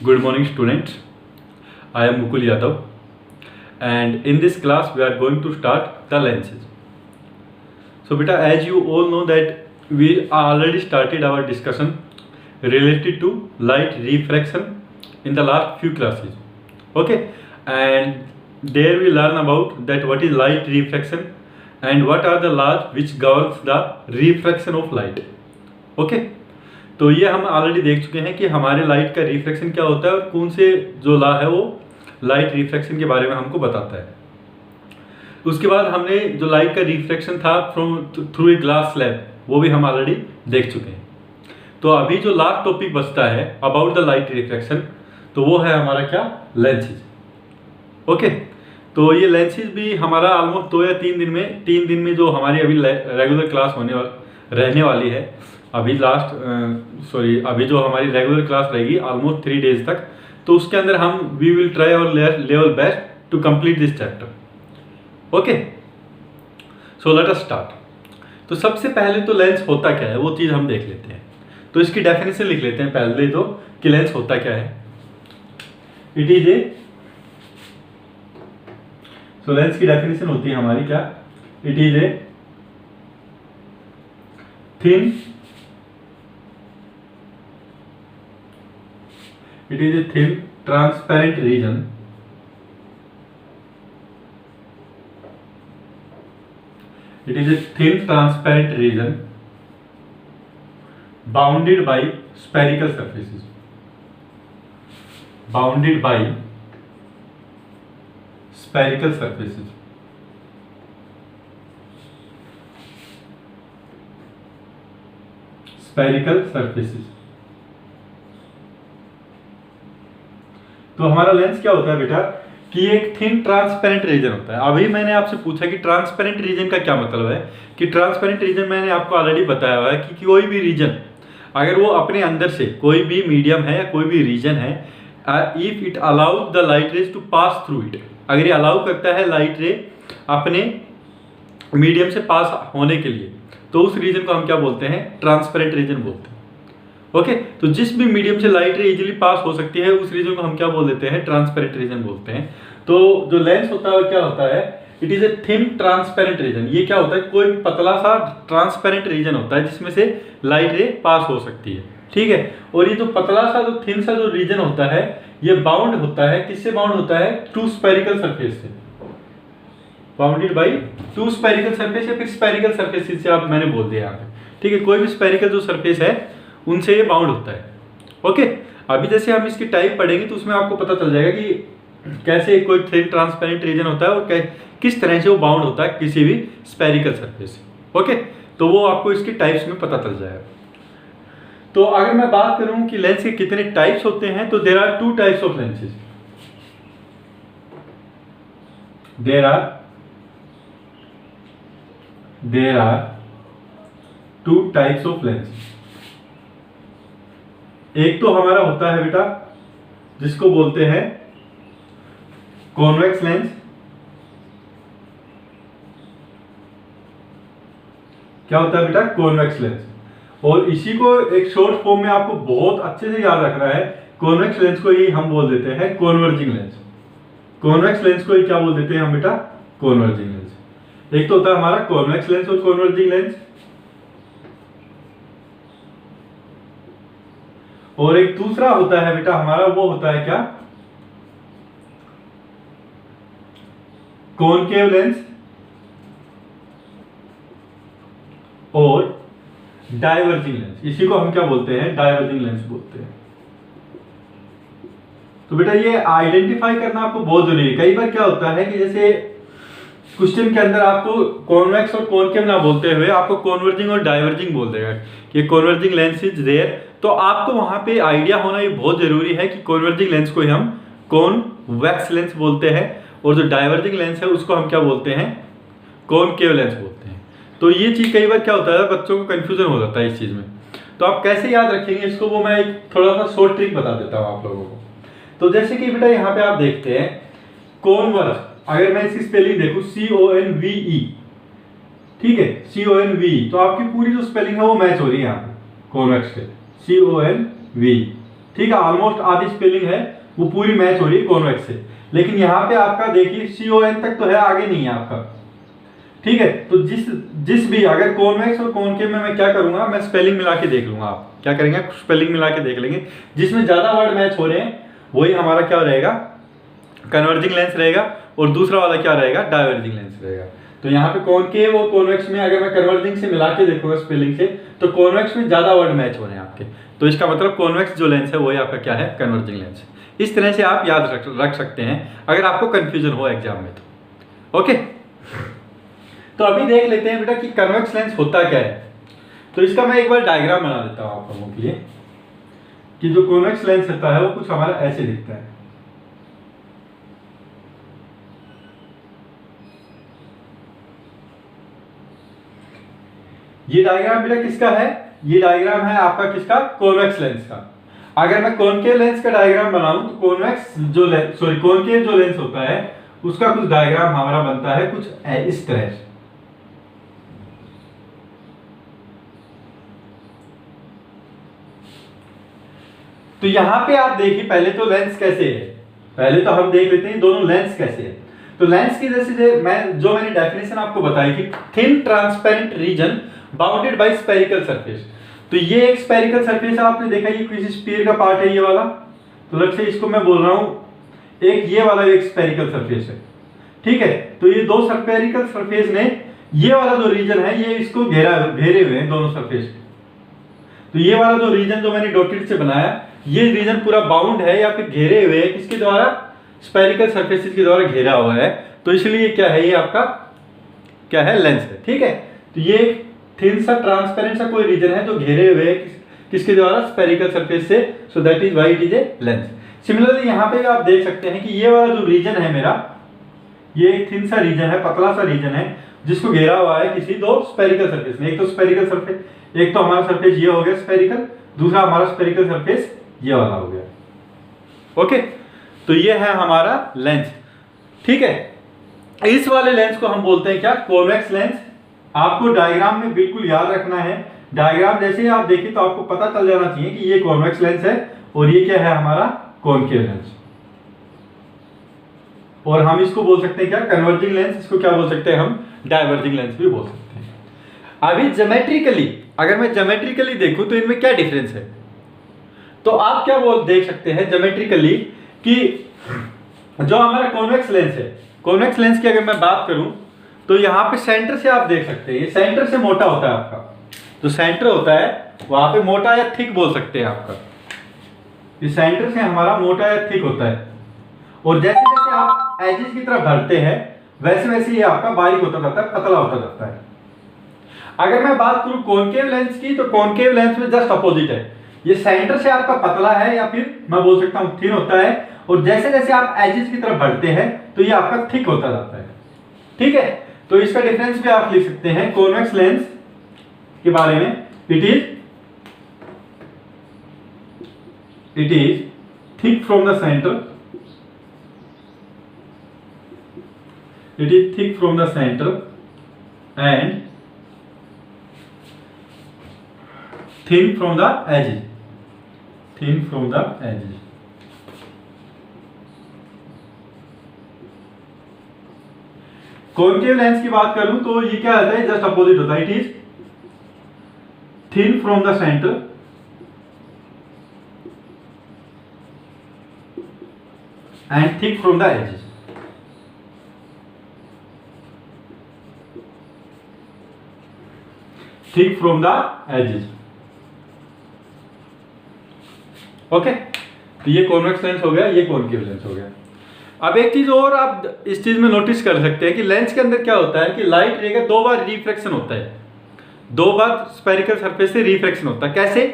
Good morning, students. I am Mukul Yadav, and in this class we are going to start the lenses. So, beta, as you all know that we already started our discussion related to light refraction in the last few classes. Okay, and there we learn about that what is light refraction and what are the laws which governs the refraction of light. Okay. तो ये हम already देख चुके हैं कि हमारे light का reflection क्या होता है और कौन से जो लॉ है वो लाइट रिफ्लेक्शन के बारे में हमको बताता है। उसके बाद हमने जो लाइट का रिफ्लेक्शन था थ्रू ए ग्लास स्लैब वो भी हम ऑलरेडी देख चुके हैं। तो अभी जो लास्ट टॉपिक बचता है अबाउट द लाइट रिफ्लेक्शन, तो वो है हमारा क्या, लेंसेज। ओके, तो ये लेंसेज भी हमारा ऑलमोस्ट 2 या 3 दिन में जो हमारी अभी रेगुलर क्लास रहने वाली है, अभी अभी जो हमारी रेगुलर क्लास रहेगी ऑलमोस्ट 3 डेज तक, तो उसके अंदर हम we will try our level best to complete this chapter. Okay, so let us start. तो सबसे पहले तो लेंस होता क्या है वो चीज़ हम देख लेते हैं। तो इसकी डेफिनेशन लिख लेते हैं पहले तो कि लेंस होता क्या है। It is A, so lens की डेफिनेशन होती है हमारी क्या, it is a thin, it is a thin transparent region bounded by spherical surfaces, तो हमारा लेंस क्या होता है बेटा कि एक थिन ट्रांसपेरेंट रीजन होता है। अभी मैंने आपसे पूछा कि ट्रांसपेरेंट रीजन का क्या मतलब है, कि ट्रांसपेरेंट रीजन मैंने आपको ऑलरेडी बताया हुआ है कि कोई भी रीजन अगर वो अपने अंदर से कोई भी मीडियम है या कोई भी रीजन है, if it allow the light rays to pass through it, अगर ये अलाउ करता है लाइट रे अपने मीडियम से पास होने के लिए, तो उस रीजन को हम क्या बोलते हैं, ट्रांसपेरेंट रीजन बोलते हैं। ओके, तो जिस भी मीडियम से लाइट रे इजीली पास हो सकती है उस रीजन को हम क्या बोल देते हैं, ट्रांसपेरेंट रीजन बोलते हैं। तो जो लेंस होता है क्या होता है, it is a thin transparent region. ये क्या होता है, कोई पतला सा ट्रांसपेरेंट रीजन होता है जिसमें से लाइट रे पास हो सकती है। ठीक है, और ये जो पतला सा जो थिन सा जो रीजन होता है ये बाउंड होता है, किससे बाउंड होता है, 2 स्फेरिकल सरफेस से, बाउंडेड बाई 2 स्फेरिकल सरफेस या फिर स्फेरिकल सरफेस से आप मैंने बोल दिया यहाँ पे। ठीक है, कोई भी स्फेरिकल जो सरफेस है उनसे ये बाउंड होता है। ओके, अभी जैसे हम इसकी टाइप पढ़ेंगे तो उसमें आपको पता चल जाएगा कि कैसे कोई थिन ट्रांसपेरेंट रीजन होता है और किस तरह से वो बाउंड होता है किसी भी स्फेरिकल सरफेस से। ओके, तो वो आपको इसकी टाइप्स में पता चल जाएगा। तो अगर मैं बात करूं कि लेंस के कितने टाइप्स होते हैं, तो there are 2 types of lenses. There are 2 types of lenses. एक तो हमारा होता है बेटा जिसको बोलते हैं कॉन्वेक्स लेंस। क्या होता है बेटा, कॉन्वेक्स लेंस। और इसी को एक शॉर्ट फॉर्म में आपको बहुत अच्छे से याद रखना है, कॉन्वेक्स लेंस को ही हम बोल देते हैं कॉन्वर्जिंग लेंस। कॉन्वेक्स लेंस को ही क्या बोल देते हैं हम बेटा, कॉन्वर्जिंग लेंस। एक तो होता है हमारा कॉन्वेक्स लेंस और कॉन्वर्जिंग लेंस, और एक दूसरा होता है बेटा हमारा, वो होता है क्या, कॉनकेव लेंस और डाइवर्जिंग लेंस। इसी को हम क्या बोलते हैं, डाइवर्जिंग लेंस बोलते हैं। तो बेटा ये आइडेंटिफाई करना आपको बहुत जरूरी है। कई बार क्या होता है कि जैसे क्वेश्चन के अंदर आपको कॉन्वेक्स और कॉनकेव ना बोलते हुए आपको कॉन्वर्जिंग और डाइवर्जिंग बोल देगा कि कॉन्वर्जिंग लेंस इज देयर, तो आपको वहां पे आइडिया होना ये बहुत जरूरी है कि कॉन्वर्जिंग लेंस को हम कॉन्वेक्स लेंस बोलते हैं और जो डाइवर्जिंग लेंस है उसको हम क्या बोलते हैं, कॉनकेव लेंस बोलते हैं। तो ये चीज कई बार क्या होता है बच्चों को कंफ्यूजन हो जाता है इस चीज में। तो आप कैसे याद रखेंगे इसको, वो मैं एक थोड़ा सा शॉर्ट ट्रिक बता देता हूँ आप लोगों को। तो जैसे कि बेटा यहाँ पे आप देखते हैं कॉन्वर्ज, अगर मैं इसकी स्पेलिंग देखूं CONVE, ठीक है, CONVE, तो आपकी पूरी जो स्पेलिंग है वो मैच हो रही है यहाँ पे कॉन्वेक्स के, CONVE। ठीक है, ऑलमोस्ट आधी स्पेलिंग है वो पूरी मैच हो रही है कॉन्वेक्स से। लेकिन यहाँ पे आपका देखिए CON तक तो है, आगे नहीं है आपका, ठीक है। तो जिस भी अगर कॉन्वेक्स और कॉनकेव में मैं क्या करूंगा, मैं स्पेलिंग मिला के देख लूंगा। आप क्या करेंगे, स्पेलिंग मिला के देख लेंगे, जिसमें ज्यादा वर्ड मैच हो रहे हैं वही हमारा क्या रहेगा, कन्वर्जिंग लेंस रहेगा, और दूसरा वाला क्या रहेगा, डाइवर्जिंग लेंस रहेगा। तो यहाँ पे कॉनकेव और कॉन्वेक्स में अगर मैं कन्वर्जिंग से मिला के देखूंगा स्पेलिंग से, तो कॉन्वेक्स में ज्यादा वर्ड मैच हो रहे हैं आपके, तो इसका मतलब कॉन्वेक्स जो लेंस है वही आपका क्या है, कन्वर्जिंग लेंस है। इस तरह से आप याद रख सकते हैं अगर आपको कंफ्यूजन हो एग्जाम में तो। ओके, तो अभी देख लेते हैं बेटा कि कन्वेक्स लेंस होता क्या है। तो इसका मैं एक बार डायग्राम बना देता हूं आप लोगों के लिए कि जो कॉन्वेक्स लेंस होता है वो कुछ हमारा ऐसे दिखता है। ये डायग्राम बेटा किसका है, ये डायग्राम है आपका किसका, कॉन्वेक्स लेंस का। अगर मैं कॉनकेव लेंस का डायग्राम बनाऊं तो कॉनकेव जो लेंस होता है उसका कुछ डायग्राम हमारा बनता है कुछ इस तरह से। तो यहां पे आप देखिए पहले तो लेंस कैसे है, पहले तो हम देख लेते हैं दोनों लेंस कैसे है। तो लेंस की जैसे मैंने डेफिनेशन आपको बताई कि thin transparent reason bounded by spherical surface. तो ये एक स्फेरिकल सरफेस है, आपने देखा ये किसी स्फीयर का पार्ट है ये वाला, तो लगता है इसको मैं बोल रहा हूं एक ये वाला एक स्फेरिकल सरफेस है, ठीक है। तो ये दो स्फेरिकल सरफेस ने ये वाला जो रीजन है ये इसको घेरे हुए हैं दोनों सरफेस। तो ये वाला जो रीजन जो मैंने डॉटेड से बनाया ये रीजन पूरा बाउंड है या फिर घेरे हुए है किसके द्वारा, स्फेरिकल सरफेसेस के द्वारा घेरा हुआ है। तो इसलिए क्या है, ये आपका क्या है, लेंस है, ठीक है। तो ये थिन सा ट्रांसपेरेंट सा कोई रीजन है जो घेरे हुए है किसके द्वारा, स्फेरिकल सरफेस से, so that is why it is a lens. Similarly यहाँ पे आप देख सकते हैं कि ये वाला जो रीजन है मेरा, ये एक थिन सा रीजन है, पतला सा रीजन है जिसको घेरा हुआ है किसी दो स्फेरिकल सरफेस में। एक तो स्फेरिकल सरफेस, एक तो हमारा सरफेस ये हो गया स्फेरिकल, दूसरा हमारा स्फेरिकल सरफेस ये वाला हो गया। ओके, तो ये है हमारा लेंस, ठीक है। इस वाले लेंस को हम बोलते हैं क्या, कॉन्वेक्स लेंस। आपको डायग्राम में बिल्कुल याद रखना है, डायग्राम जैसे ही आप देखें तो आपको पता चल जाना चाहिए कि ये कॉन्वेक्स लेंस है और ये क्या है हमारा कॉनकेव लेंस। और हम इसको बोल सकते हैं क्या, कन्वर्जिंग लेंस। इसको क्या बोल सकते हैं हम, डाइवर्जिंग लेंस भी बोल सकते हैं। अभी ज्योमेट्रिकली अगर मैं ज्योमेट्रिकली देखूं तो इनमें क्या डिफरेंस है, तो आप क्या देख सकते हैं ज्योमेट्रिकली कि जो हमारा कॉन्वेक्स लेंस है, कॉन्वेक्स लेंस की अगर मैं बात करूं तो यहाँ पे सेंटर से आप देख सकते हैं ये सेंटर से मोटा होता है आपका, जो सेंटर होता है वहां पे मोटा या थिक बोल सकते हैं आपका, ये सेंटर से हमारा मोटा या थिक होता है। और जैसे जैसे आप एजेस की तरफ बढ़ते हैं वैसे वैसे ये आपका बारीक होता जाता है, पतला होता जाता है। अगर मैं बात करूं कॉनकेव लेंस की, तो कॉनकेव लेंस में जस्ट अपोजिट है, ये सेंटर से आपका पतला है या फिर मैं बोल सकता हूं थिन होता है, और जैसे जैसे आप एजेस की तरफ बढ़ते हैं तो ये आपका थिक होता जाता है, ठीक है। तो इसका डिफरेंस भी आप लिख सकते हैं कॉन्वेक्स लेंस के बारे में, it is thick from the centre, it is thick from the center and thin from the edges, thin from the edges। Concave lens की बात करूं तो ये क्या होता है, जस्ट अपोजिट होता है, it is thin from the centre and thick from the edges. Thick from the edges, okay. तो ये कॉन्वेक्स लेंस हो गया, ये कॉनकेव लेंस हो गया। अब एक चीज और आप इस चीज में नोटिस कर सकते हैं कि लेंस के अंदर क्या होता है कि लाइट रे का दो बार रिफ्रैक्शन होता है, दो बार स्फेरिकल सरफेस से रिफ्रैक्शन होता है। कैसे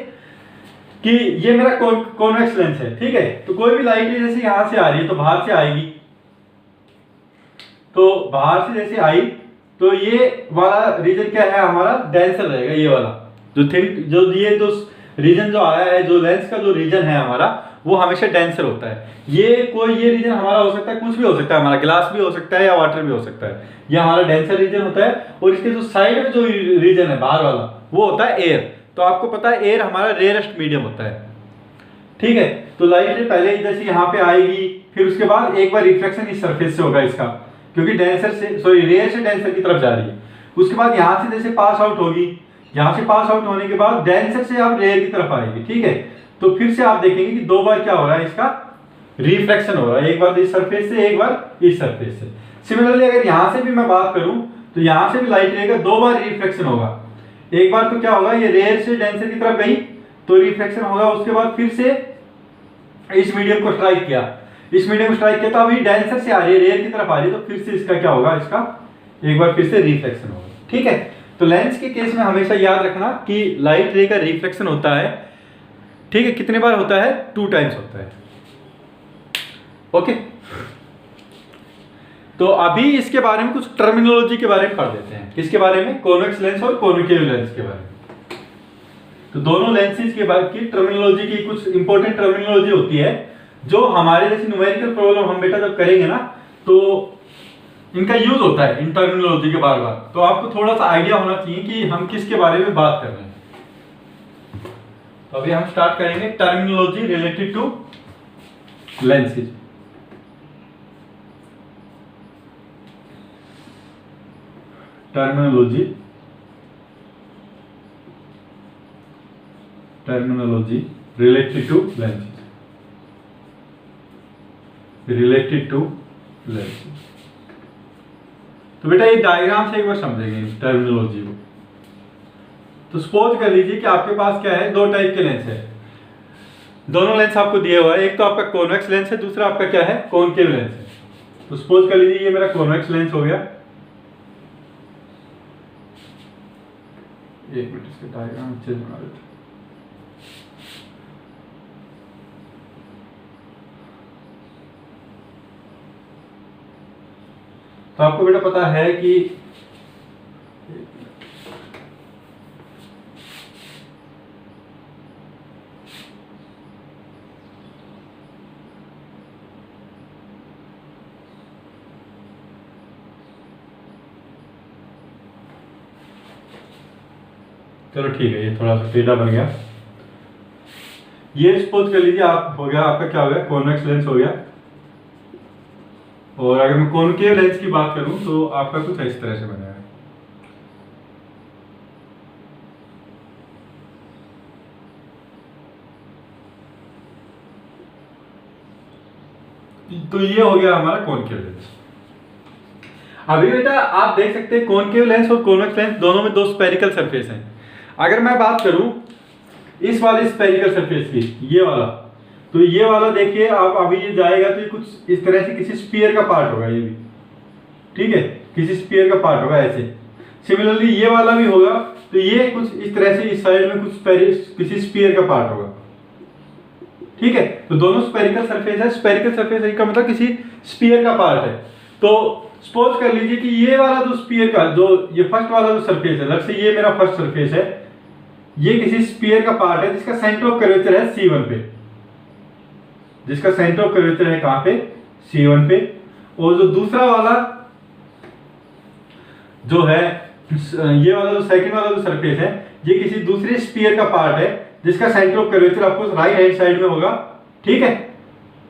कि ये मेरा कॉन्वेक्स लेंस है, ठीक है। तो कोई भी लाइट रे जैसे यहां से आ रही है तो बाहर से आएगी, तो बाहर से जैसे आई तो ये वाला रीजन क्या है हमारा, डेंसर रहेगा, ये वाला जो थिन, जो ये जो रीजन जो आया है, जो लेंस का जो रीजन है हमारा वो हमेशा डेंसर होता है। ये रीजन हमारा हो सकता है, कुछ भी हो सकता है, हमारा ग्लास भी हो सकता है या वाटर भी हो सकता है, ये हमारा डेंसर रीजन होता है। और इसके जो साइड में जो रीजन है बाहर वाला वो होता है एयर। तो आपको पता है एयर हमारा रेयरेस्ट मीडियम होता है, ठीक है। तो लाइट रे पहले जैसे यहाँ पे आएगी, फिर उसके बाद एक बार रिफ्लेक्शन इस सरफेस से होगा इसका, क्योंकि डेंसर से रेयर से डेंसर की तरफ जा रही है। उसके बाद यहाँ से जैसे पास आउट होगी, यहाँ से पास आउट होने के बाद डेंसर से आप रेयर की तरफ आएगी, ठीक है। तो फिर से आप देखेंगे कि दो बार क्या हो रहा है, इसका रिफ्लेक्शन हो रहा है, एक बार इस सरफेस से, एक बार इस सरफेस से। सिमिलरली अगर यहाँ से भी मैं बात करूं तो यहाँ से भी लाइट रे का दो बार रिफ्लेक्शन होगा। एक बार तो क्या होगा, ये रेयर से डेंसर की तरफ गई तो रिफ्लेक्शन होगा, उसके बाद फिर से इस मीडियम को स्ट्राइक किया, इस मीडियम को स्ट्राइक किया तो अभी डेंसर से आ रही है, रेयर की तरफ आ रही है, तो फिर से इसका क्या होगा, इसका एक बार फिर से रिफ्लेक्शन होगा, ठीक है। तो लेंस के केस में हमेशा याद रखना कि लाइट रे का रिफ्लेक्शन होता है, ठीक है। कितने बार होता है, 2 टाइम्स होता है, ओके। तो अभी इसके बारे में कुछ टर्मिनोलॉजी के बारे में पढ़ लेते हैं। किसके बारे में, कॉन्वेक्स लेंस और कॉन्केव लेंस के बारे में। तो दोनों लेंसेज के बाद की टर्मिनोलॉजी की कुछ इंपॉर्टेंट टर्मिनोलॉजी होती है, जो हमारे जैसे न्यूमेरिकल प्रॉब्लम हम बेटा जब करेंगे ना, तो इनका यूज होता है इन टर्मिनोलॉजी के बार बार। तो आपको थोड़ा सा आइडिया होना चाहिए कि हम किसके बारे में बात कर रहे हैं। तो अभी हम स्टार्ट करेंगे terminology related to lenses. Terminology related to lenses, related to lenses। तो बेटा ये डायग्राम से एक बार समझेंगे टर्मिनोलॉजी को। तो सपोज कर लीजिए कि आपके पास क्या है, दो टाइप के लेंस है, दोनों लेंस आपको दिए हुआ है, एक तो आपका कॉन्वेक्स लेंस है, दूसरा आपका क्या है, कॉनकेव लेंस है। तो सपोज कर लीजिए ये मेरा कॉन्वेक्स लेंस हो गया, एक मिनट इसका डायग्राम अच्छे से बना देते हैं। तो आपको बेटा पता है कि चलो ठीक है, ये थोड़ा सा टेढ़ा बन गया। ये सपोज कर लीजिए आप हो गया, आपका क्या हो गया, कॉन्वेक्स लेंस हो गया। और अगर मैं कॉनकेव लेंस की बात करूं तो आपका कुछ इस तरह से बना है। तो ये हो गया हमारा कॉनकेव लेंस। अभी बेटा आप देख सकते हैं कॉनकेव लेंस और कॉन्वेक्स लेंस दोनों में दो स्फेरिकल सरफेस हैं। अगर मैं बात करूं इस वाले स्फेरिकल सरफेस की, ये वाला, तो ये वाला देखिए आप, अभी ये जाएगा तो ये कुछ इस तरह से किसी स्फीयर का पार्ट होगा, ये भी ठीक है, किसी स्फीयर का पार्ट होगा ऐसे। सिमिलरली ये वाला भी होगा, तो ये कुछ इस तरह से इस साइड में कुछ किसी स्फीयर का पार्ट होगा, ठीक है। तो दोनों स्फेरिकल सरफेस है, स्फेरिकल सरफेस का मतलब किसी स्फीयर का पार्ट है। तो सपोज कर लीजिए कि ये वाला जो स्फीयर का, जो ये फर्स्ट वाला जो सरफेस है, लेट्स से ये मेरा फर्स्ट सरफेस है, ये किसी स्फीयर का पार्ट है जिसका सेंटर ऑफ कर्वेचर है C1 पे, जिसका सेंटर ऑफ कर्वेचर है कहां पे, C1 पे। और जो दूसरा वाला जो है, ये वाला जो सेकंड वाला जो सरफेस है, ये किसी दूसरे स्फीयर का पार्ट है जिसका सेंटर ऑफ कर्वेचर आपको राइट हैंड साइड में होगा, ठीक है।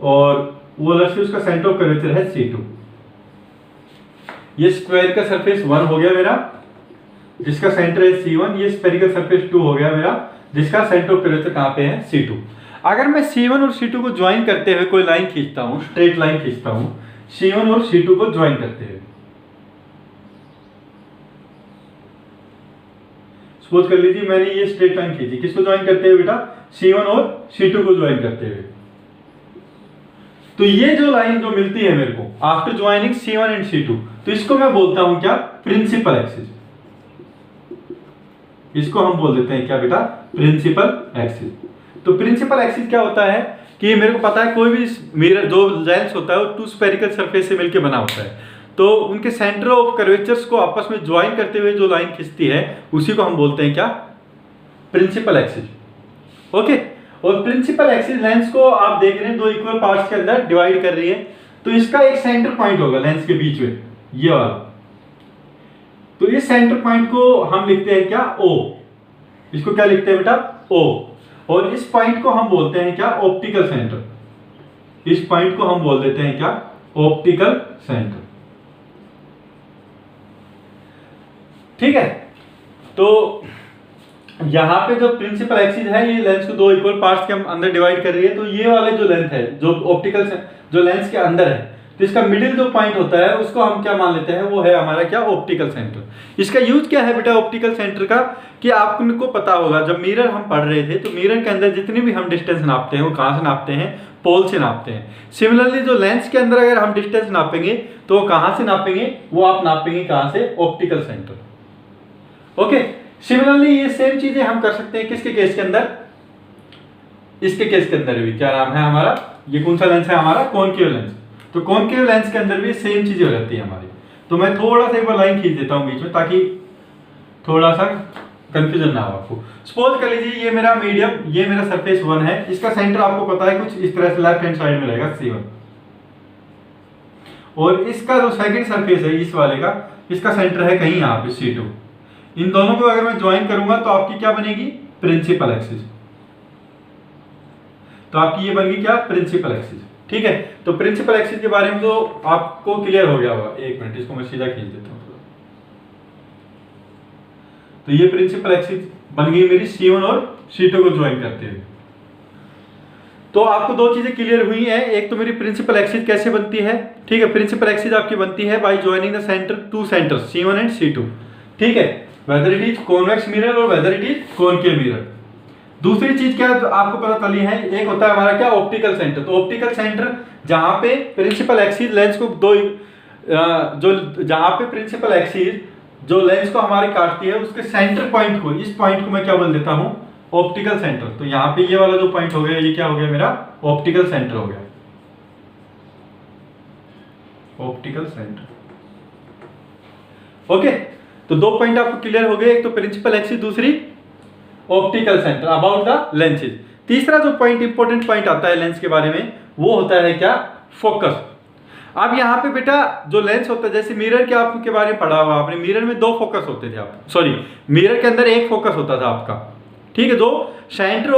और वो लक्ष्य उसका सेंटर ऑफ कर्वेचर है C2। ये स्क्वायर का सरफेस 1 हो गया मेरा, जिसका सेंटर है C1। ये स्फेरिकल सरफेस 2 हो गया मेरा, जिसका सेंटर ऑफ कर्वेचर कहां पे है, C2। अगर मैं C1 और C2 को ज्वाइन करते हुए कोई लाइन खींचता हूं, स्ट्रेट लाइन खींचता हूं, C1 और C2 को ज्वाइन करते हुए, सपोज कर लीजिए मैंने ये स्ट्रेट लाइन खींची, किसको ज्वाइन करते हुए बेटा, C1 और C2 को ज्वाइन करते हुए। तो ये जो लाइन जो मिलती है मेरे को after joining C1 and C2, तो इसको मैं बोलता हूं क्या, प्रिंसिपल एक्सिस। इसको हम बोल देते हैं क्या बेटा, प्रिंसिपल एक्सिस। तो प्रिंसिपल एक्सिस क्या होता है कि मेरे को पता है कोई भी मिरर जो लेंस होता है वो टू स्फेरिकल सरफेस से मिलकर बना होता है, तो उनके सेंटर ऑफ कर्वेचर्स को आपस में ज्वाइन करते हुए जो लाइन खींचती है उसी को हम बोलते हैं क्या, प्रिंसिपल एक्सिस, ओके। और प्रिंसिपल एक्सिस लेंस को आप देख रहे हैं दो इक्वल पार्ट्स के अंदर डिवाइड कर रही है, तो इसका एक सेंटर पॉइंट होगा लेंस के बीच में, ये वाला। तो इस सेंटर पॉइंट को हम लिखते हैं क्या, O। इसको क्या लिखते हैं बेटा, O। और इस पॉइंट को हम बोलते हैं क्या, ऑप्टिकल सेंटर। इस पॉइंट को हम बोल देते हैं क्या, ऑप्टिकल सेंटर। ठीक है, तो यहां पे जो प्रिंसिपल एक्सिस है ये लेंस को दो इक्वल पार्ट्स के अंदर डिवाइड कर रही है। तो ये वाले जो लेंथ है जो ऑप्टिकल जो लेंस के अंदर है, तो इसका मिडिल जो पॉइंट होता है उसको हम क्या मान लेते हैं, वो है हमारा क्या, ऑप्टिकल सेंटर। इसका यूज क्या है बेटा ऑप्टिकल सेंटर का, कि आपको पता होगा जब मिरर हम पढ़ रहे थे तो मिरर के अंदर जितनी भी हम डिस्टेंस नापते हैं वो कहां से नापते हैं, पोल से नापते हैं। सिमिलरली जो लेंस के अंदर अगर हम डिस्टेंस नापेंगे तो वो कहां से नापेंगे, वो आप नापेंगे कहां से, ऑप्टिकल सेंटर। ओके, सिमिलरली ये सेम चीजें हम कर सकते हैं किसके केस के अंदर, इसके केस के अंदर भी। क्या नाम है हमारा, ये कौन सा लेंस है हमारा, कॉनकेव लेंस। तो कॉनकेव लेंस के अंदर भी सेम चीजें हो जाती है हमारी। तो मैं थोड़ा सा एक बार लाइन खींच देता हूं बीच में ताकि थोड़ा सा कंफ्यूजन ना हो आपको। सपोज कर लीजिए ये मेरा मीडियम, ये मेरा सरफेस 1 है, इसका सेंटर आपको पता है कुछ इस तरह से लेफ्ट हैंड साइड में रहेगा C1, और इसका जो सेकंड सरफेस है इस वाले का, इसका सेंटर है कहीं यहाँ पे C2। इन दोनों को अगर मैं ज्वाइन करूंगा तो आपकी क्या बनेगी, प्रिंसिपल एक्सिस। तो आपकी ये बनेगी क्या, प्रिंसिपल एक्सिस। ठीक है, तो प्रिंसिपल एक्सिस के बारे में तो आपको क्लियर हो गया होगा। एक मिनट, इसको मैं सीधा खींच देता हूँ। तो ये प्रिंसिपल एक्सिस बन गई मेरी C1 और C2 को ज्वाइन करते हुए। तो आपको दो चीजें क्लियर हुई हैं, एक तो मेरी प्रिंसिपल एक्सिस कैसे बनती है। ठीक है, प्रिंसिपल एक्सिस आपकी बनती है by joining the centre two centres C1 and C2। ठीक है, whether it is convex mirror or whether it is concave mirror. दूसरी चीज क्या तो आपको पता चली है, एक होता है हमारा क्या, ऑप्टिकल सेंटर। तो ऑप्टिकल सेंटर जहां पे प्रिंसिपल एक्सिस लेंस को दो जो जहां पे प्रिंसिपल एक्सिस जो लेंस को हमारे काटती है उसके सेंटर पॉइंट को, इस पॉइंट को मैं क्या बोल देता हूं, ऑप्टिकल सेंटर। तो यहाँ पे ये वाला जो पॉइंट हो गया ये क्या हो गया मेरा, ऑप्टिकल सेंटर हो गया, ऑप्टिकल सेंटर। ओके, तो दो पॉइंट आपको क्लियर हो गए, एक तो प्रिंसिपल एक्सिस, दूसरी optical centre about the lenses. तीसरा जो पॉइंट इंपॉर्टेंट पॉइंट आता है लेंस के बारे में वो होता है क्या, फोकस। अब यहाँ पे बेटा जो लेंस होता है, जैसे मिरर के आपके बारे में पढ़ा हुआ आपने, मिरर में दो फोकस होते थे आप, सॉरी मिरर के अंदर एक फोकस होता था आपका। ठीक है, दो सेंटर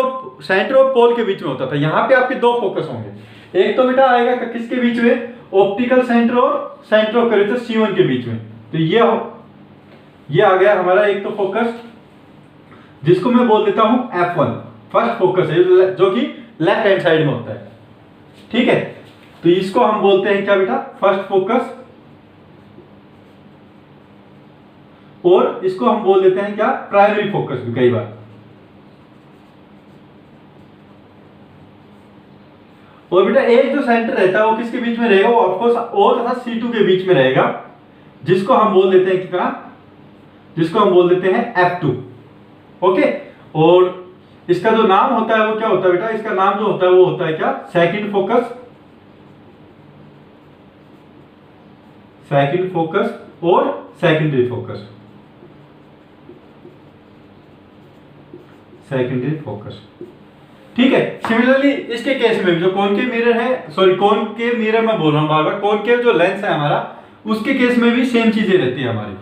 ऑफ पोल के बीच में होता था। यहाँ पे आपके दो फोकस होंगे, एक तो बेटा आएगा किसके बीच में, ऑप्टिकल सेंटर और सेंटर ऑफ कर्वेचर C1 के बीच में। तो ये आ गया हमारा एक तो फोकस, जिसको मैं बोल देता हूं F1, फर्स्ट फोकस है जो कि लेफ्ट हैंड साइड में होता है। ठीक है, तो इसको हम बोलते हैं क्या बेटा, फर्स्ट फोकस, और इसको हम बोल देते हैं क्या, प्राइमरी फोकस भी कई बार। और बेटा एक जो सेंटर रहता है वो किसके बीच में रहेगा, वो ऑफकोर्स O तथा C2 के बीच में रहेगा, जिसको हम बोल देते हैं कितना, जिसको हम बोल देते हैं F2। ओके, और इसका जो नाम होता है वो क्या होता है बेटा, इसका नाम जो होता है वो होता है क्या, सेकंड फोकस, सेकंड फोकस और सेकेंडरी फोकस, सेकेंडरी फोकस। ठीक है, सिमिलरली इसके केस में जो कॉनकेव मिरर है, सॉरी कॉनकेव मिरर मैं बोल रहा हूं बार बार, कॉनकेव जो लेंस है हमारा उसके केस में भी सेम चीजें रहती है हमारी।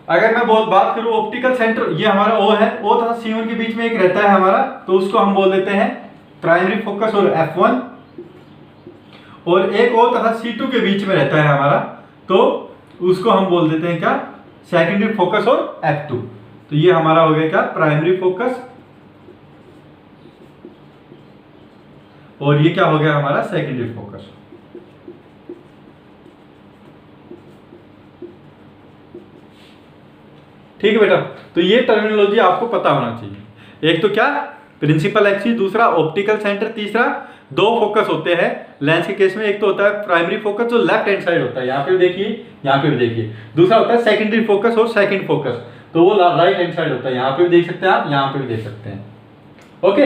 अगर मैं बात करूं ऑप्टिकल सेंटर, ये हमारा O है, O तथा C1 के बीच में एक रहता है हमारा, तो उसको हम बोल देते हैं प्राइमरी फोकस और F1, और एक O तथा C2 के बीच में रहता है हमारा, तो उसको हम बोल देते हैं क्या, सेकेंडरी फोकस और F2। तो ये हमारा हो गया क्या, प्राइमरी फोकस, और ये क्या हो गया हमारा, सेकेंडरी फोकस। ठीक है बेटा, तो ये टर्मिनोलॉजी आपको पता होना चाहिए। एक तो क्या, प्रिंसिपल एक्सिस, दूसरा ऑप्टिकल सेंटर, तीसरा दो फोकस होते हैं लेंस के केस में। एक तो होता है प्राइमरी फोकस जो लेफ्ट हैंड साइड होता है, यहाँ पे भी देखिए, यहाँ पे भी देखिए। दूसरा होता है सेकेंडरी फोकस और सेकंड फोकस, तो वो राइट हैंड साइड होता है, यहाँ पे भी देख सकते हैं आप, यहाँ पे भी देख सकते हैं। ओके,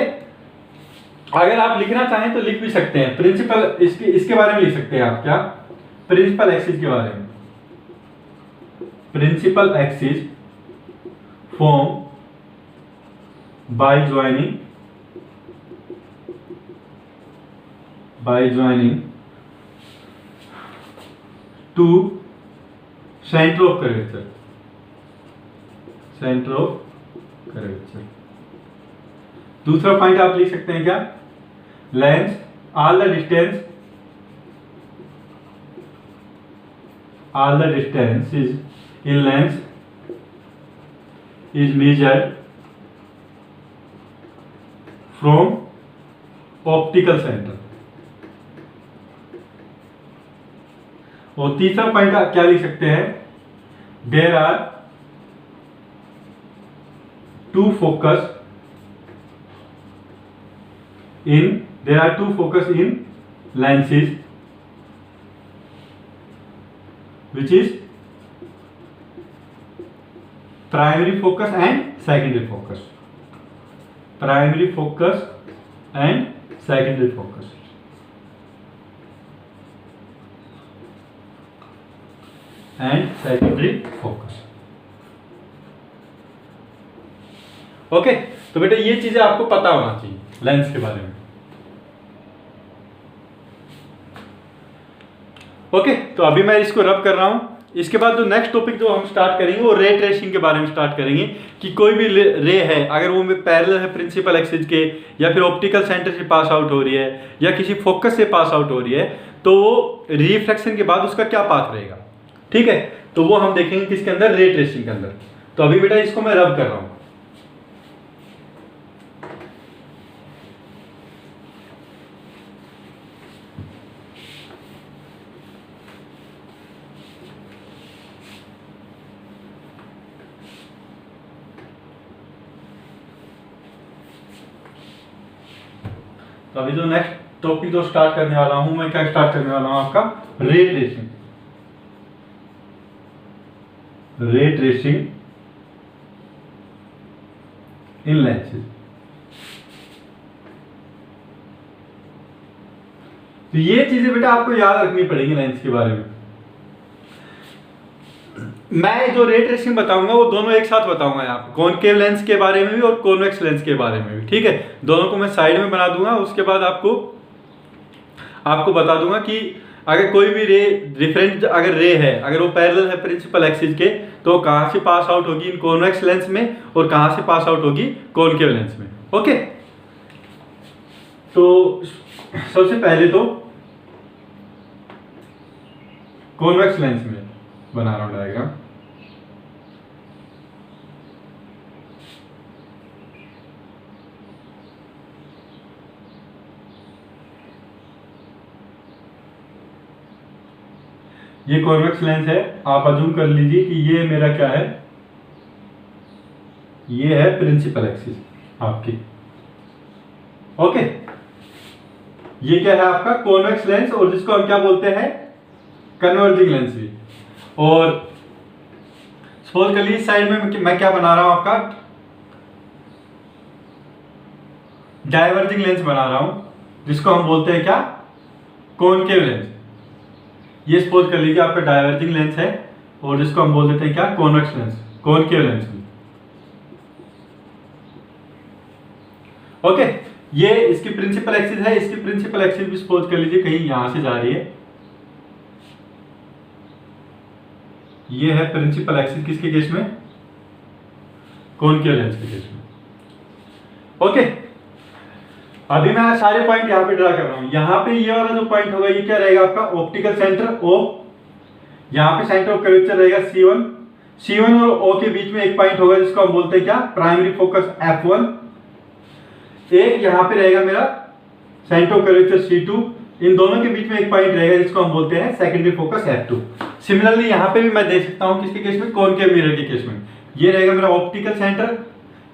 अगर आप लिखना चाहें तो लिख भी सकते हैं प्रिंसिपल, इसके बारे में लिख सकते हैं आप क्या, प्रिंसिपल एक्सिस के बारे में। Principal axis form by joining to center of curvature, दूसरा पॉइंट आप लिख सकते हैं क्या, lens all the distance is in length is measured from optical center। और तीसरा पॉइंट क्या लिख सकते हैं, there are two focus in lenses which is primary focus and secondary focus, primary focus and secondary focus। Okay, तो बेटा ये चीजें आपको पता होना चाहिए लेंस के बारे में। ओके, तो अभी मैं इसको रब कर रहा हूं। इसके बाद जो नेक्स्ट टॉपिक जो हम स्टार्ट करेंगे वो रे ट्रेसिंग के बारे में स्टार्ट करेंगे कि कोई भी रे है अगर वो पैरेलल है प्रिंसिपल एक्सिस के, या फिर ऑप्टिकल सेंटर से पास आउट हो रही है, या किसी फोकस से पास आउट हो रही है, तो वो रिफ्लेक्शन के बाद उसका क्या पाथ रहेगा। ठीक है, तो वो हम देखेंगे किसके अंदर, रे ट्रेसिंग के अंदर। तो अभी बेटा इसको मैं रब कर रहा हूं। तो अभी जो नेक्स्ट टॉपिक जो स्टार्ट करने वाला हूं मैं, क्या स्टार्ट करने वाला हूं, आपका रे ट्रेसिंग। रे ट्रेसिंग इन लेंसेज। तो ये चीजें बेटा आपको याद रखनी पड़ेगी लेंस के बारे में। मैं जो रे ट्रेसिंग बताऊंगा वो दोनों एक साथ बताऊंगा आपको, कॉनकेव लेंस के बारे में भी और कॉन्वेक्स लेंस के बारे में भी। ठीक है, दोनों को मैं साइड में बना दूंगा। उसके बाद आपको बता दूंगा कि अगर कोई भी रे डिफरेंट अगर रे है, अगर वो पैरेलल है प्रिंसिपल एक्सिस के, तो कहां से पास आउट होगी इन कॉन्वेक्स लेंस में और कहां से पास आउट होगी कॉनकेव लेंस में। ओके, तो सबसे पहले तो कॉन्वेक्स लेंस में बना रहा हूं डायग्राम। ये कॉन्वेक्स लेंस है, आप अज्यूम कर लीजिए कि ये मेरा क्या है, ये है प्रिंसिपल एक्सिस आपकी। ओके, ये क्या है आपका कॉन्वेक्स लेंस, और जिसको हम क्या बोलते हैं, कन्वर्जिंग लेंस भी। और सपोज कर लीजिए इस साइड में मैं क्या बना रहा हूं, आपका डाइवर्जिंग लेंस बना रहा हूं, जिसको हम बोलते हैं क्या, कॉनकेव लेंस। ये सपोज कर लीजिए आपका डाइवर्जिंग लेंस है, और जिसको हम बोल देते हैं क्या, convex lens, concave lens. Okay, ये इसकी प्रिंसिपल एक्सिस है, इसकी प्रिंसिपल एक्सिस भी सपोज कर लीजिए कहीं यहां से जा रही है। ये है प्रिंसिपल एक्सिस किसके केस में, कॉनकेव लेंस के केस में। ओके, अभी मैं सारे पॉइंट यहां पे ड्रा कर रहा हूं। यहां पे ये वाला जो पॉइंट होगा ये क्या रहेगा आपका, ऑप्टिकल सेंटर O। यहां पे सेंटर ऑफ कर्वेचर रहेगा C1। C1 और O के बीच में एक पॉइंट होगा जिसको हम बोलते हैं क्या, प्राइमरी फोकस F1। एक यहां पे रहेगा मेरा सेंटर ऑफ कर्वेचर C2। इन दोनों के बीच में एक पॉइंट रहेगा जिसको हम बोलते हैं सेकेंडरी फोकस F2। सिमिलरली यहां पे भी मैं देख सकता हूं किसके केस में, कॉनकेव मिरर के केस में। ये रहेगा मेरा ऑप्टिकल सेंटर,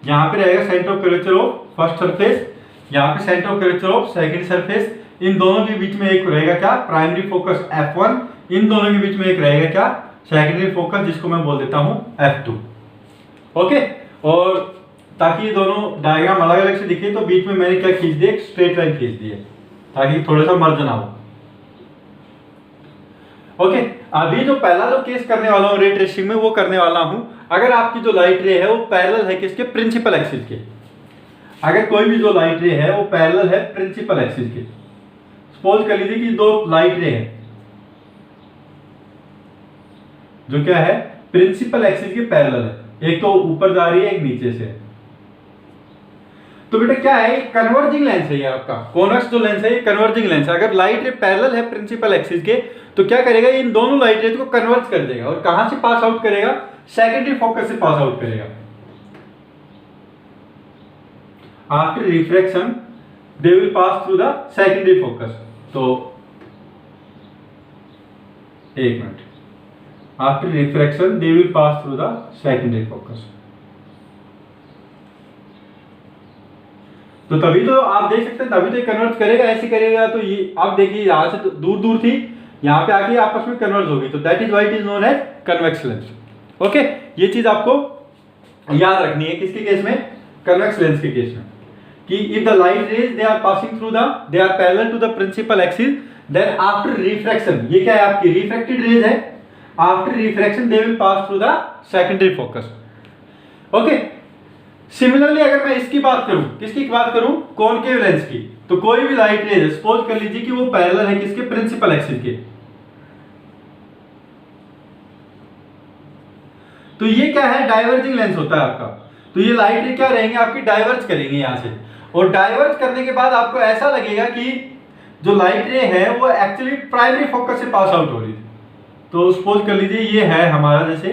यहां पे रहेगा centre of curvature of first surface, यहाँ पे centre of curvature of second surface. इन दोनों के बीच में एक रहेगा क्या, प्राइमरी फोकस F1। इन दोनों के बीच में एक रहेगा क्या, सेकेंडरी फोकस, जिसको मैं बोल देता हूं F2। ओके, और ताकि ये दोनों डायग्राम अलग अलग से दिखे तो बीच में मैंने क्या खींच दिया, एक स्ट्रेट लाइन खींच दी है ताकि थोड़ा सा मर्ज ना हो। ओके, अभी जो पहला जो केस करने वाला हूं रे ट्रेसिंग में, वो करने वाला हूं अगर आपकी जो लाइट रे है वो पैरेलल है किसके, प्रिंसिपल एक्सिस के। अगर कोई भी जो लाइट रे है वो पैरेलल है प्रिंसिपल एक्सिस के। सपोज कर लीजिए कि दो लाइट रे है जो क्या है, प्रिंसिपल एक्सिस के पैरेलल है, एक तो ऊपर जा रही है एक नीचे से। तो बेटा क्या है, कन्वर्जिंग लेंस है ये आपका कॉन्वेक्स जो लेंस है ये कन्वर्जिंग लेंस है। अगर लाइट रे पैरेलल है प्रिंसिपल एक्सिस के तो क्या करेगा, इन दोनों लाइट रेज को कन्वर्ज कर देगा और कहां से पास आउट करेगा, सेकेंडरी फोकस से पास आउट करेगा। After refraction they will pass through the secondary focus. तो एक minute, after refraction they will pass through the secondary focus. तो तभी तो आप देख सकते हैं, तभी तो ये कन्वर्ज करेगा, ऐसे करेगा। तो ये आप देखिए यहां से तो दूर दूर थी, यहां पे आके आपस में कन्वर्ज हो गई, तो that is why it is known as convex lens. Okay, ये चीज आपको याद रखनी है किसके केस में, कन्वेक्स लेंस के केस में, कि if the light rays they are passing through the, they are parallel to the principal axis, then after refraction, ये क्या है आपकी रिफ्रैक्टेड रेज है, after refraction they will pass through the secondary focus. Okay, similarly अगर मैं इसकी बात करूं, किसकी बात करूं, कॉनकेव लेंस की, तो कोई भी लाइट रेज सपोज कर लीजिए कि वो पैरेलल है किसके, प्रिंसिपल एक्सिस के, तो ये क्या है, डाइवर्जिंग लेंस होता है आपका। तो ये लाइट रे क्या रहेंगे आपकी, डाइवर्ज करेंगे यहां से, और डाइवर्ज करने के बाद आपको ऐसा लगेगा कि जो लाइट रे है वो एक्चुअली प्राइमरी फोकस से पास आउट हो रही थी। तो सपोज कर लीजिए ये है हमारा जैसे,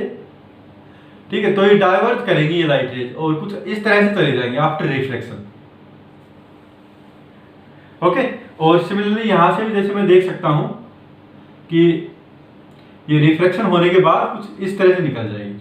ठीक है, तो ये डाइवर्ज करेंगी ये लाइट रेज और कुछ इस तरह से चले जाएंगे आफ्टर रिफ्लेक्शन। ओके, और सिमिलरली यहां से भी जैसे मैं देख सकता हूं कि ये रिफ्लेक्शन होने के बाद कुछ इस तरह से निकल जाएगी।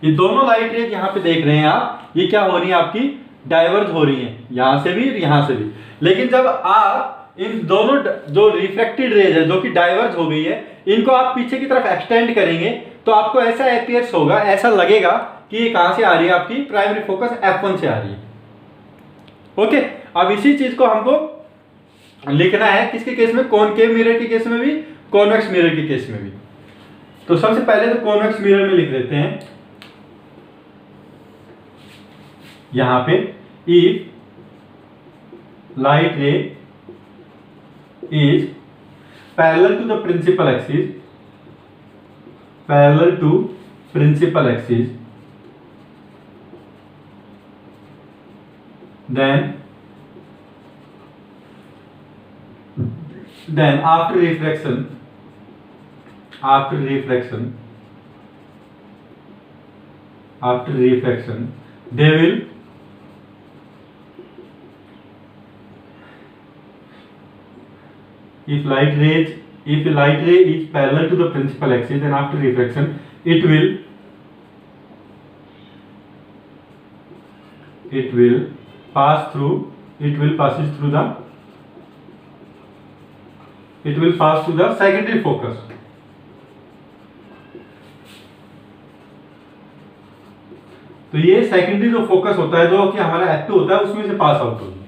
ये दोनों लाइट रेज यहां पे देख रहे हैं आप, ये क्या हो रही है आपकी, डाइवर्ज हो रही है, यहां से भी यहां से भी। लेकिन जब आप इन दोनों जो रिफ्लेक्टेड रेज है जो कि डाइवर्ज हो गई है, इनको आप पीछे की तरफ एक्सटेंड करेंगे तो आपको ऐसा अपीयर्स होगा, ऐसा लगेगा कि ये कहां से आ रही है आपकी, प्राइमरी फोकस f1 से आ रही है। ओके, अब इसी चीज को हमको लिखना है किसके केस में, कॉनकेव मिरर के केस में भी, कॉन्वेक्स मिरर के केस में भी। तो सबसे पहले तो कॉन्वेक्स मिरर में लिख देते हैं यहां पे, if light ray is parallel to the principal axis, parallel to principal axis, then after reflection they will if a light ray is parallel to the principal axis, then after reflection it will pass through the secondary focus. तो ये secondary जो focus होता है, जो कि हमारा F2 होता है, उसमें से पास आउट होगी,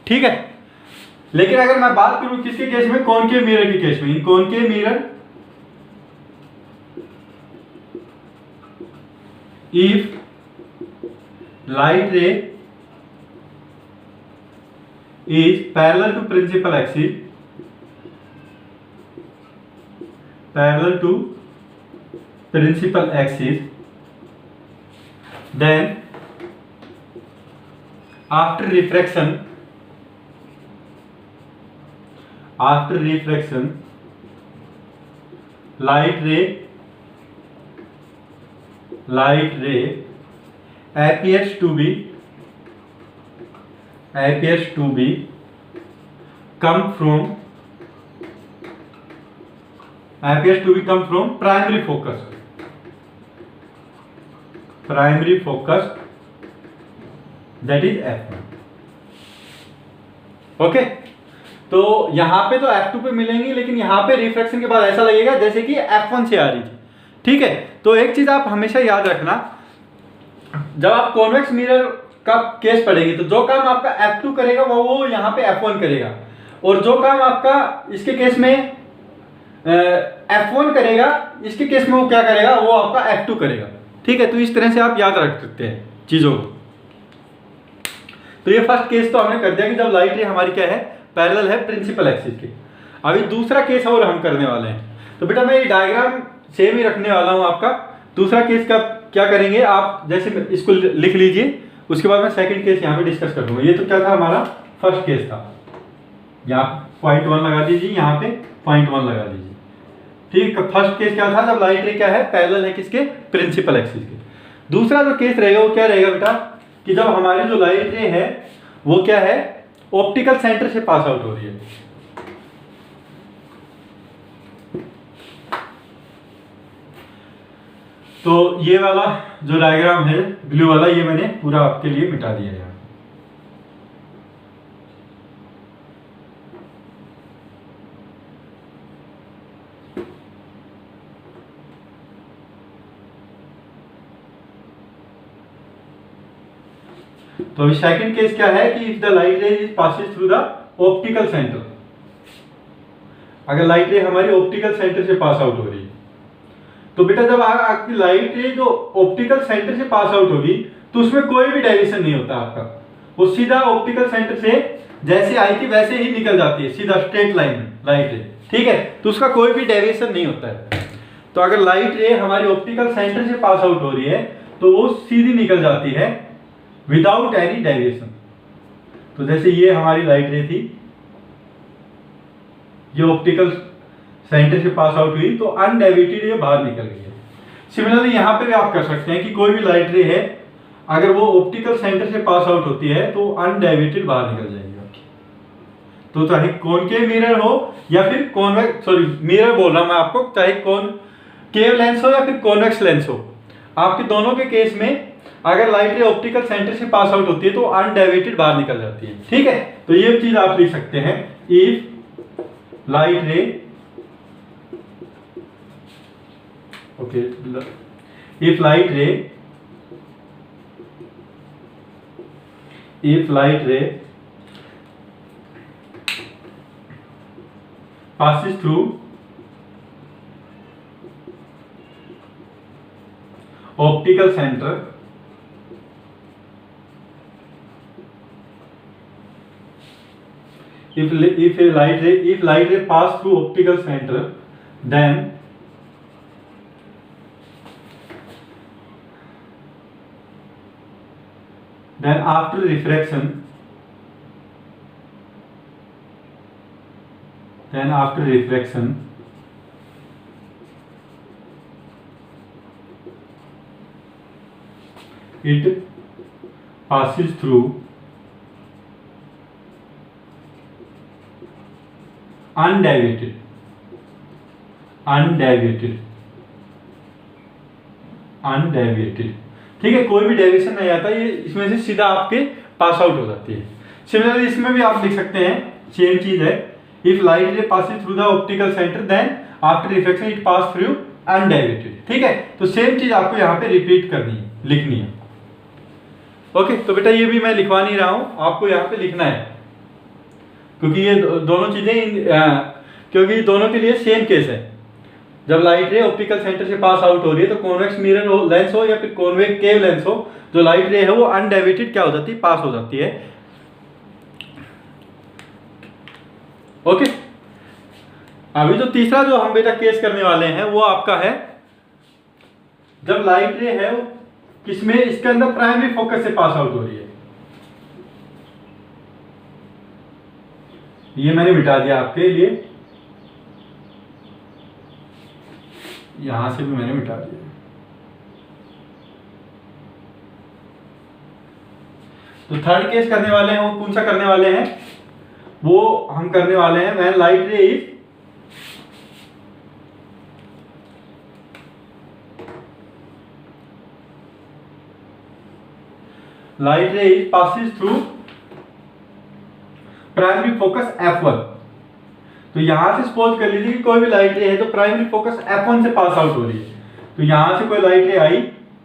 ठीक है। लेकिन अगर मैं बात करूं किसके केस में, कॉनकेव मिरर के केस में, in concave mirror if light ray is parallel to principal axis, then after refraction light ray appears to be come from primary focus that is F1. Okay, तो यहां पे तो F2 पे मिलेंगी, लेकिन यहां पे रिफ्रैक्शन के बाद ऐसा लगेगा जैसे कि F1 से आ रही थी, ठीक है। तो एक चीज आप हमेशा याद रखना, जब आप कॉन्वेक्स मिरर का केस पढ़ेंगे तो जो काम आपका F2 करेगा वो यहां पे F1 करेगा, और जो काम आपका इसके केस में F1 करेगा, इसके केस में वो क्या करेगा, वो आपका F2 करेगा, ठीक है। तो इस तरह से आप याद रख सकते हैं चीजों को। तो ये फर्स्ट केस तो हमने कर दिया कि जब लाइट रे हमारी क्या है, पैरेलल है प्रिंसिपल एक्सिस के। अभी दूसरा केस और हम करने वाले हैं, तो बेटा मैं ये डायग्राम सेम ही रखने वाला हूं आपका। दूसरा केस का क्या करेंगे आप, जैसे इसको लिख लीजिए, उसके बाद मैं सेकंड केस यहाँ पे डिस्कस कर दूंगा। ये तो क्या था, हमारा फर्स्ट केस था। यहाँ .1 लगा दीजिए, यहाँ पे .1 लगा दीजिए। ठीक, फर्स्ट केस क्या था, जब लाइट रे क्या है, पैरेलल है किसके, प्रिंसिपल एक्सिस के। दूसरा जो केस रहेगा वो क्या रहेगा बेटा, कि जब हमारी जो लाइट रे है वो क्या है, ऑप्टिकल सेंटर से पास आउट हो रही है। तो ये वाला जो डायग्राम है ब्लू वाला, ये मैंने पूरा आपके लिए मिटा दिया है। तो अभी सेकंड केस क्या है कि if the light ray is passes through the optical centre, अगर लाइट रे हमारी ऑप्टिकल सेंटर से पास आउट हो रही है, तो बेटा जब आपकी लाइट रे जो ऑप्टिकल सेंटर से पास आउट होगी तो उसमें कोई भी डेविएशन नहीं होता आपका, वो सीधा ऑप्टिकल सेंटर से जैसे आई थी वैसे ही निकल जाती है, सीधा स्ट्रेट लाइन में लाइट रे। ठीक है, तो उसका कोई भी डेविएशन नहीं होता है। तो अगर लाइट रे हमारी ऑप्टिकल सेंटर से पास आउट हो रही है तो वो सीधी निकल जाती है विदाउट एनी डेविएशन। तो जैसे ये हमारी लाइट रे थी, ये ऑप्टिकल सेंटर से पास आउट हुई तो अनडेविएटेड ये बाहर निकल गई है। सिमिलरली यहाँ पे भी आप कर सकते हैं कि कोई भी लाइट रे है, अगर वो ऑप्टिकल सेंटर से पास आउट होती है तो अनडेविएटेड बाहर निकल जाएगी आपकी। तो चाहे कॉनकेव मिरर हो या फिर कॉन्वेक्स, सॉरी मिरर बोल रहा हूं मैं आपको, चाहे कॉनकेव लेंस हो या फिर कॉन्वेक्स लेंस हो, आपके दोनों के केस में अगर लाइट रे ऑप्टिकल सेंटर से पास आउट होती है तो अनडेविएटेड बाहर निकल जाती है। ठीक है, तो ये चीज आप लिख सकते हैं, इफ लाइट रे, ओके, इफ लाइट रे passes through optical center, if light ray pass through optical center, then after refraction, it passes through undeviated। ठीक है, कोई भी डेविएशन नहीं आता, ये इसमें से सीधा आपके पास आउट हो जाती है। सिमिलरली इसमें भी आप लिख सकते हैं, सेम चीज है, if light ray passes through the optical centre then after reflection it pass through undeviated. ठीक है, तो सेम चीज आपको यहाँ पे रिपीट करनी है, लिखनी है। ओके, तो बेटा ये भी मैं लिखवा नहीं रहा हूं, आपको यहाँ पे लिखना है, क्योंकि ये दोनों चीजें क्योंकि दोनों के लिए सेम केस है। जब लाइट रे ऑप्टिकल सेंटर से पास आउट हो रही है तो कॉन्वेक्स मिरर लेंस हो या फिर कॉन्वेकेव लेंस हो, जो लाइट रे है वो अनडेविएटेड क्या हो जाती है, पास हो जाती है। ओके, अभी जो तीसरा जो हम बेटा केस करने वाले हैं वो आपका है, जब लाइट रे है किसमें, इसके अंदर प्राइमरी फोकस से पास आउट हो रही है। ये मैंने मिटा दिया आपके लिए, यहां से भी मैंने मिटा दिया। तो थर्ड केस करने वाले हैं, वो कौन सा करने वाले हैं, वो हम करने वाले हैं when light ray is passes through primary focus F1। तो यहां से सपोज कर लीजिए कि कोई भी लाइट रे है तो प्राइमरी फोकस F1 से पास आउट हो रही है। तो यहां से कोई लाइट रे आई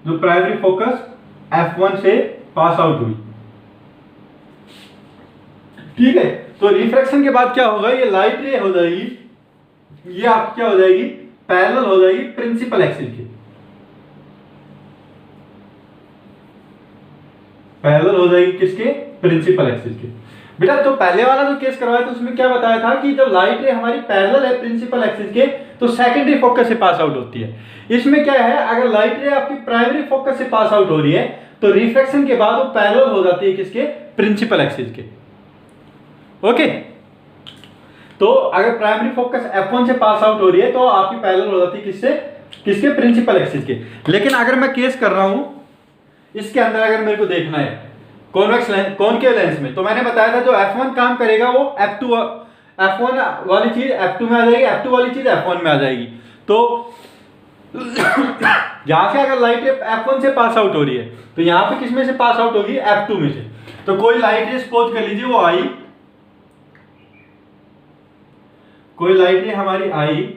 जो प्राइमरी फोकस F1 से पास आउट हुई। ठीक है, तो रिफ्रैक्शन के बाद क्या होगा, ये लाइट रे हो जाएगी, ये आप क्या हो जाएगी, पैरेलल हो जाएगी प्रिंसिपल एक्सिस के, पैरेलल हो जाएगी किसके, प्रिंसिपल एक्सिस के। बेटा तो पहले वाला जो केस करवाया था उसमें क्या बताया था कि जब लाइट रे हमारी पैरेलल है प्रिंसिपल एक्सिस के तो सेकेंडरी फोकस से पास आउट होती है। इसमें क्या है, अगर लाइट रे आपकी प्राइमरी फोकस से पास आउट हो रही है तो रिफ्रैक्शन के बाद वो पैरेलल हो जाती है किसके, प्रिंसिपल एक्सिस के। ओके, तो अगर प्राइमरी फोकस F1 से पास आउट हो रही है तो आपकी पैरेलल हो जाती है किससे, किसके, प्रिंसिपल एक्सिस के। लेकिन अगर मैं केस कर रहा हूं इसके अंदर, अगर मेरे को देखना है कॉन्वेक्स लेंस, कॉनकेव लेंस में, तो मैंने बताया था जो F1 काम करेगा वो F1 वाली चीज F2 में आ जाएगी, F2 वाली चीज F1 में आ जाएगी। तो यहां से अगर लाइट F1 से पास आउट हो रही है तो यहां पे किस में से पास आउट होगी, F2 में से। तो कोई लाइट रे सपोज कर लीजिए वो आई, कोई लाइट रे हमारी आई,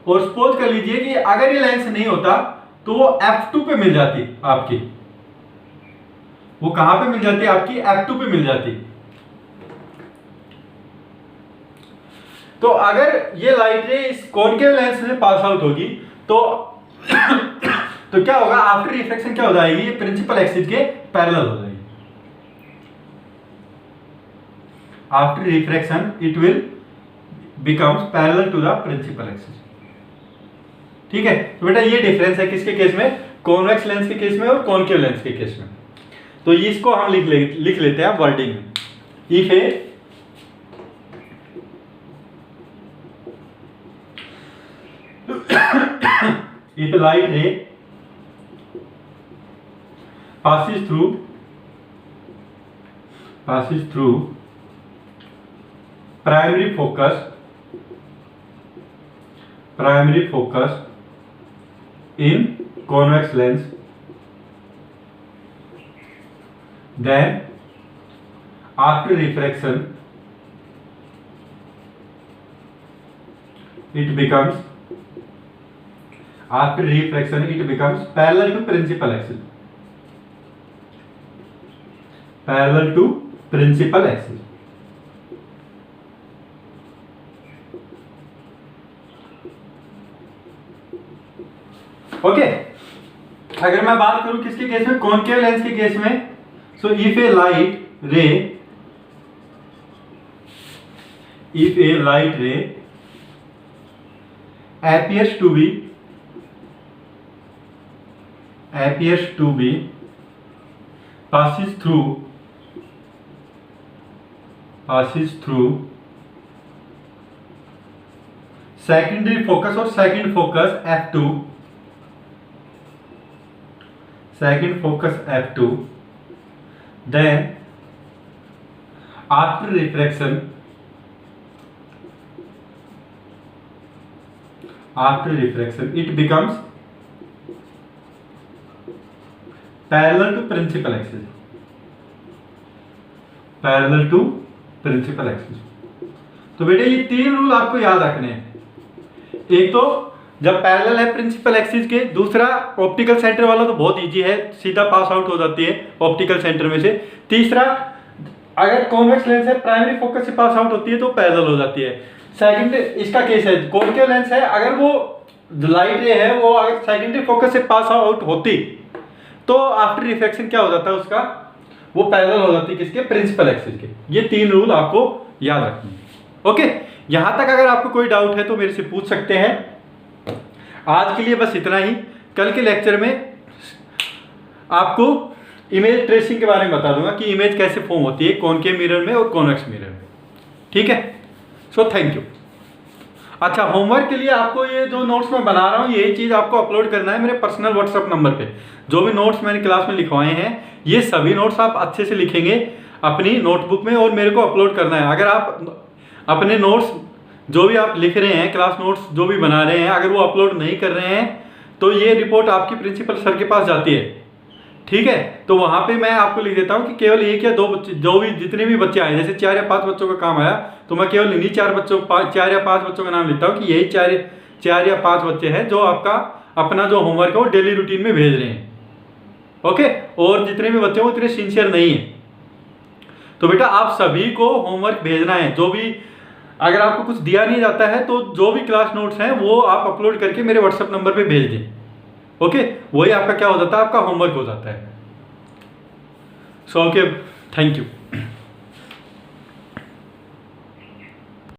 और सपोज कर लीजिए कि अगर ये लेंस नहीं होता तो वो F2 पे मिल जाती आपकी, वो कहां पे मिल जाती है आपकी, F2 पे मिल जाती। तो अगर ये लाइट रे इस कॉनकेव लेंस से पास आउट होगी तो तो क्या होगा, आफ्टर रिफ्लेक्शन क्या हो जाएगी, ये प्रिंसिपल एक्सिस के पैरेलल हो जाएगी। After refraction it will becomes parallel to the principal axis. ठीक है, तो बेटा ये डिफरेंस है किसके केस में, कॉन्वेक्स लेंस के केस में और कॉनकेव लेंस के केस में। तो इसको हम लिख लेते हैं वर्डिंग में। If a light ray passes through primary focus in convex lens, then after refraction it becomes parallel to principal axis. Parallel to principal axis. Okay, अगर मैं बात करूं किसके केस में, कॉनकेव लेंस के केस में, सो इफ ए लाइट रे appears to be passes through secondary focus or second focus F2, then after refraction it becomes parallel to principal axis। तो बेटे ये तीन रूल आपको याद रखने हैं। एक तो जब पैरेलल है प्रिंसिपल एक्सिस के, दूसरा ऑप्टिकल सेंटर वाला तो बहुत इजी है, सीधा पास आउट हो जाती है ऑप्टिकल सेंटर में से, तीसरा अगर कॉन्वेक्स लेंस है प्राइमरी फोकस से पास आउट होती है तो पैरेलल हो जाती है। सेकंड इसका केस है, कॉनकेव लेंस है, अगर वो लाइट रे है वो अगर सेकेंडरी फोकस से पास आउट होती तो आफ्टर रिफ्लेक्शन क्या हो जाता है उसका, वो पैरेलल हो जाती है किसके, प्रिंसिपल एक्सिस के। ये तीन रूल आपको याद रखने हैं। ओके, यहां तक अगर आपको कोई डाउट है तो मेरे से पूछ सकते हैं। आज के लिए बस इतना ही। कल के लेक्चर में आपको इमेज ट्रेसिंग के बारे में बता दूंगा कि इमेज कैसे फॉर्म होती है कॉनकेव मिरर में और कॉन्वेक्स मिरर में। ठीक है, सो थैंक यू। अच्छा, होमवर्क के लिए आपको ये जो नोट्स मैं बना रहा हूँ यही चीज़ आपको अपलोड करना है मेरे पर्सनल व्हाट्सएप नंबर पे। जो भी नोट्स मैंने क्लास में लिखवाए हैं ये सभी नोट्स आप अच्छे से लिखेंगे अपनी नोटबुक में और मेरे को अपलोड करना है। अगर आप अपने नोट्स जो भी आप लिख रहे हैं, क्लास नोट्स जो भी बना रहे हैं, अगर वो अपलोड नहीं कर रहे हैं तो ये रिपोर्ट आपकी प्रिंसिपल सर के पास जाती है। ठीक है, तो वहाँ पे मैं आपको लिख देता हूँ कि केवल एक या दो बच्चे, जो भी जितने भी बच्चे आए, जैसे 4 या 5 बच्चों का काम आया तो मैं केवल इन्हीं 4 या 5 बच्चों का नाम लिखता हूँ कि यही 4 या 5 बच्चे हैं जो आपका अपना जो होमवर्क है वो डेली रूटीन में भेज रहे हैं। ओके, और जितने भी बच्चे हैं वो इतने सिंसियर नहीं है। तो बेटा आप सभी को होमवर्क भेजना है। जो भी अगर आपको कुछ दिया नहीं जाता है तो जो भी क्लास नोट्स हैं वो आप अपलोड करके मेरे व्हाट्सएप नंबर पे भेज दें। ओके, वही आपका क्या हो जाता है, आपका होमवर्क हो जाता है। So okay, thank you.